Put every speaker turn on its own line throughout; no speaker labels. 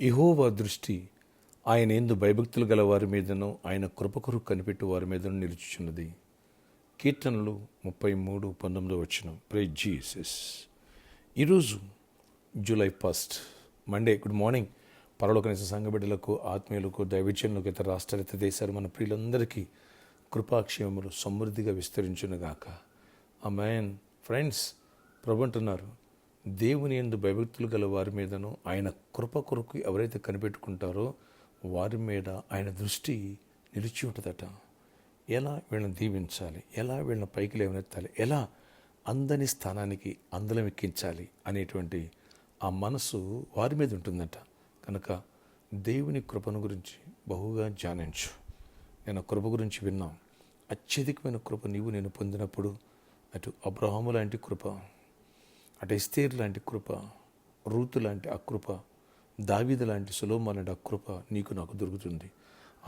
యెహోవా దృష్టి ఆయన యందు భయభక్తులు గల వారి మీదను ఆయన కృప కొరకు కనిపెట్టు వారి మీదను నిలుచుచున్నది. కీర్తనలు 33:19 ప్రైజ్ జీసస్. ఈరోజు జూలై 1 మండే. Good morning. పరలోకనిస సంఘ బిడ్డలకు, ఆత్మీయులకు, దైవజనులకు, ఇతర రాష్ట్రాలు, ఇతర దేశాలు, మన ప్రియులందరికీ కృపాక్షేమములు సమృద్ధిగా విస్తరించునుగాక. ఆమేన్. ఫ్రెండ్స్, ప్రభు అంటున్నారు, దేవుని యందు భయభక్తులు గల వారి మీదను ఆయన కృప కొరకు ఎవరైతే కనిపెట్టుకుంటారో వారి మీద ఆయన దృష్టి నిలిచి ఉంటుందట. ఎలా వీళ్ళని దీవించాలి, ఎలా వీళ్ళని పైకి లేవనెత్తాలి, ఎలా అందని స్థానానికి అందలం ఎక్కించాలి అనేటువంటి ఆ మనసు వారి మీద ఉంటుందట. కనుక దేవుని కృపను గురించి బహుగా ధ్యానించు. నేను కృప గురించి విన్నాం. అత్యధికమైన కృప నేను పొందినప్పుడు అటు అబ్రహాము లాంటి కృప, అటు ఎస్తేరు లాంటి కృప, రూతు లాంటి ఆ కృప, దావీదు లాంటి సొలొమోను లాంటి ఆ కృప నాకు దొరుకుతుంది.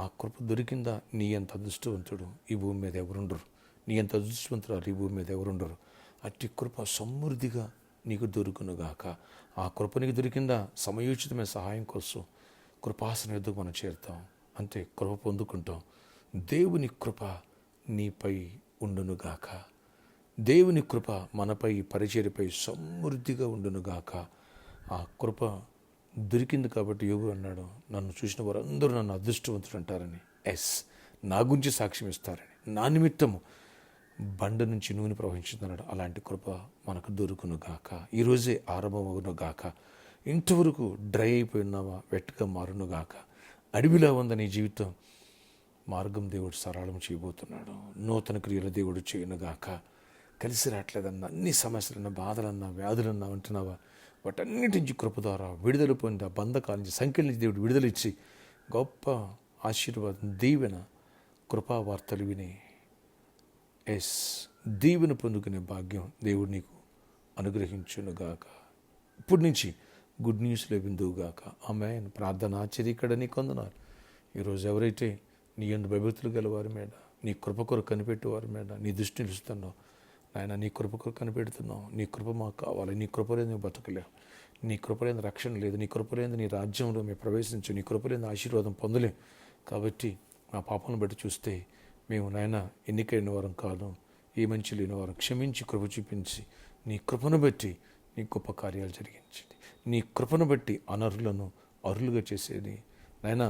ఆ కృప దొరికిందా నీ ఎంత అదృష్టవంతుడు ఈ భూమి మీద ఎవరుండరు, నీ ఎంత అదృష్టవంతురాలు ఈ భూమి మీద ఎవరుండరు. అట్టి కృప సమృద్ధిగా నీకు దొరుకునుగాక. ఆ కృప నీకు దొరికిందా సమయోచితమైన సహాయం కోసం కృపాసనం ఎద్దుకు మనం చేరుతాం. అంతే, కృప పొందుకుంటాం. దేవుని కృప నీపై ఉండునుగాక. దేవుని కృప మనపై, పరిచర్యపై సమృద్ధిగా ఉండునుగాక. ఆ కృప దొరికింది కాబట్టి యోబు అన్నాడు, నన్ను చూసిన వారందరూ నన్ను అదృష్టవంతుడు అంటారని. నా గురించి సాక్ష్యం ఇస్తారని. నా నిమిత్తము బండ నుంచి నూనె ప్రవహించిందన్నాడు. అలాంటి కృప మనకు దొరుకునుగాక. ఈరోజే ఆరంభమవునుగాక. ఇంతవరకు డ్రై అయిపోయి ఉన్నావా, వెట్గా మారునుగాక. అడవిలా ఉందని నీ జీవితం, మార్గం దేవుడు సరళం చేయబోతున్నాడు. నూతన క్రియల దేవుడు చేయనుగాక. కలిసి రావట్లేదన్నా, అన్ని సమస్యలన్నా, బాధలన్నా, వ్యాధులన్నా ఉంటున్నావా, వాటన్నిటి నుంచి కృప ద్వారా విడుదల పొంది, ఆ బంధకాల నుంచి, సంఖ్యల నుంచి దేవుడు విడుదల ఇచ్చి గొప్ప ఆశీర్వాదం, దీవెన, కృపా వార్తలు విని దీవెన పొందుకునే భాగ్యం దేవుడు నీకు అనుగ్రహించునుగాక. ఇప్పటి నుంచి గుడ్ న్యూస్లో విందువుగాక. ఆమేన్. ప్రార్థన ఆశ్చర్యకడ నీకు వందనాలు. ఈరోజు ఎవరైతే నీ యందు భయభక్తులు గల వారి మీద, నీ కృప కొరకు కనిపెట్టే వారి మీద నీ దృష్టి నిలుస్తున్నావు నాయన. నీ కృప కొరకు కనిపెడుతున్నావు. నీ కృప మాకు కావాలి. నీ కృప లేదు నువ్వు బతకలేవు. నీ కృప లేని రక్షణ లేదు. నీ కృప లేని నీ రాజ్యంలో మేము ప్రవేశించు. నీ కృప లేని ఆశీర్వాదం పొందలేం. కాబట్టి మా పాపను బట్టి చూస్తే మేము నాయన ఎన్నికైన వారం కాదు, ఏ మంచి లేని వారం. క్షమించి కృప చూపించి నీ కృపను బట్టి నీ గొప్ప కార్యాలు జరిగించింది. నీ కృపను బట్టి అనర్హులను అర్హులుగా చేసేది నాయన,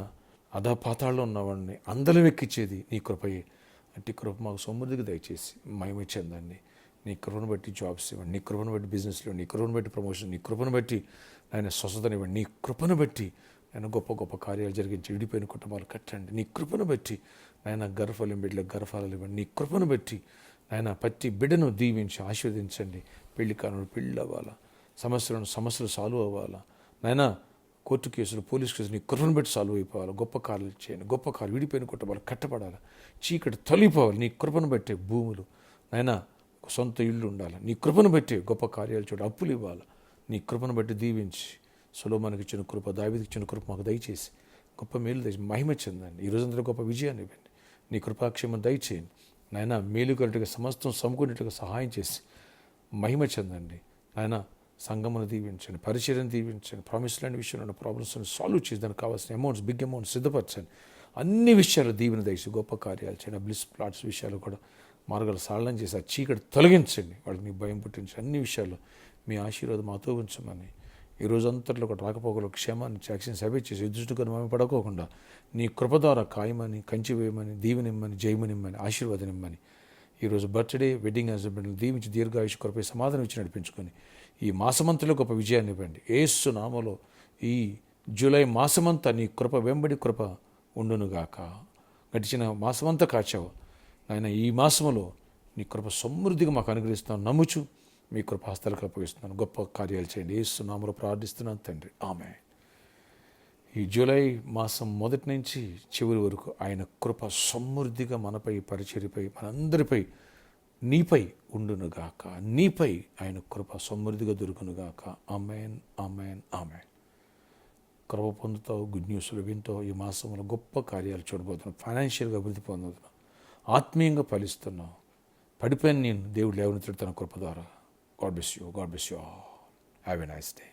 అధపాతాళంలో ఉన్నవాడిని అందలం ఎక్కించేది నీ కృపయే. అట్టి కృప మాకు సమృద్ధిగా దయచేసి మహిమ చెందండి. నీ కృపను బట్టి జాబ్స్ ఇవ్వండి. నీ కృపను బట్టి బిజినెస్లో, నీ కృపను బట్టి ప్రమోషన్, నీ కృపను బట్టి ఆయన స్వస్థతనివ్వండి. నీ కృపను బట్టి ఆయన గొప్ప గొప్ప కార్యాలు జరిగించి విడిపోయిన కుటుంబాలు కట్టండి. నీ కృపను బట్టి ఆయన గర్భఫలం బిడ్డలకు గర్భఫలాలు ఇవ్వండి. నీ కృపను బట్టి ఆయన ప్రతి బిడ్డను దీవించి ఆశీర్వదించండి. పెళ్లి కానుడు పెళ్ళి అవ్వాలా, సమస్యలు సాల్వ్ అవ్వాలా నాయన, కోర్టు కేసులు, పోలీస్ కేసులు నీ కృపను బట్టి సాల్వ్ అయిపోవాలి. గొప్ప కార్యాలు చేయండి. గొప్ప కార్యాలు విడిపోయిన కుటుంబాలు కట్టబడాలి. చీకటి తొలిపోవాలి. నీ కృపను బట్టే భూములు నాయన, సొంత ఇల్లు ఉండాలి. నీ కృపను బట్టి గొప్ప కార్యాలు చూడాలి. అప్పులు ఇవ్వాలి. నీ కృపను బట్టి దీవించి సొలొమోనుకి ఇచ్చిన కృప, దావీదుకి ఇచ్చిన కృప మాకు దయచేసి గొప్ప మేలు దయచేసి మహిమ చెందండి. ఈ రోజంతా గొప్ప విజయాన్ని ఇవ్వండి. నీ కృపాక్షేమం దయచేయండి నాయన. మేలు కలిగిగా సమస్తం సమకూడినట్టుగా సహాయం చేసి మహిమ చెందండి నాయన. సంఘమును దీవించండి, పరిచర్యను దీవించండి. ప్రామిస్ లాంటి విషయంలో ఉన్న ప్రాబ్లమ్స్ని సాల్వ్ చేసి దానికి కావాల్సిన అమౌంట్స్, బిగ్ అమౌంట్స్ సిద్ధపరచండి. అన్ని విషయాలు దీవెన దయచేసి గొప్ప కార్యాలు చేయండి. బ్లిస్ ప్లాట్స్ విషయాలు కూడా మార్గాలు సరళం చేసి ఆ చీకటి తొలగించండి. వాళ్ళకి మీ భయం పుట్టించి అన్ని విషయాల్లో మీ ఆశీర్వాదం మాతో ఉంచమని, ఈ రోజంతట్లో కూడా రాకపోకలు క్షేమాన్ని యాక్షన్ సభ చేసి ఎదుటికొని మేము పడుకోకుండా నీ కృప ద్వారా ఖాయమని, కంచి వేయమని, దీవెనిమ్మని, జయమనిమ్మని, ఆశీర్వాదనిమ్మని, ఈరోజు బర్త్డే, వెడ్డింగ్ యానివర్సరీ దీవించి దీర్ఘాయుష్ కృపై సమాధానం ఇచ్చి నడిపించుకొని ఈ మాసమంతలో గొప్ప విజయాన్ని ఇవ్వండి. యేసు నామములో ఈ జూలై మాసమంతా నీ కృప వెంబడి కృప ఉండునుగాక. గడిచిన మాసమంతా కాచావు నాయన. ఈ మాసములో నీ కృప సమృద్ధిగా మాకు అనుగ్రహిస్తున్నాను. నమ్ముచు మీ కృప హస్తాలకు అప్పగిస్తున్నాను. గొప్ప కార్యాలు చేయండి. యేసు నామములో ప్రార్థిస్తున్నాను తండ్రి. ఆమేన్. ఈ జూలై మాసం మొదటి నుంచి చివరి వరకు ఆయన కృప సమృద్ధిగా మనపై, పరిచర్యపై, మనందరిపై, నీపై ఉండునుగాక. నీపై ఆయన కృప సమృద్ధిగా దొరుకునుగాక. ఆమేన్, ఆమేన్, ఆమేన్. కృప పొందుతావు, గుడ్ న్యూస్లు వింటావు. ఈ మాసంలో గొప్ప కార్యాలు చూడబోతున్నావు. ఫైనాన్షియల్గా అభివృద్ధి పొందుతున్నావు. ఆత్మీయంగా ఫలిస్తున్నావు. పడిపోయిన నేను దేవుడు లేవనెత్తుడు తన కృప ద్వారా. God bless you. God bless you all. Have a nice day.